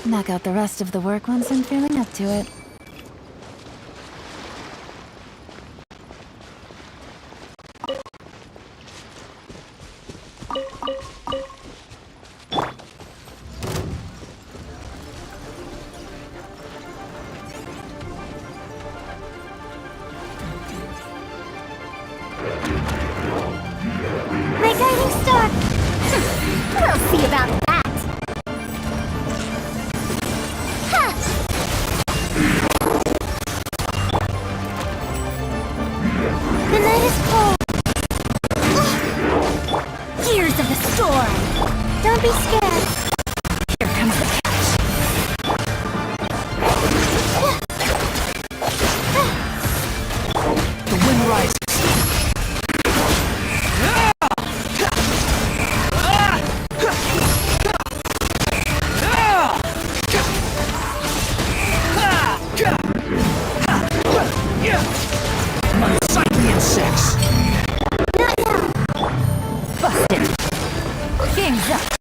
Knock out the rest of the work once I'm feeling up to it. My guiding star! We'll see about that! Ha! The night is cold. Years of the storm! Don't be scared. Here comes the catch. The wind rises. Unsightly insects! Not now! Busted. Game's up.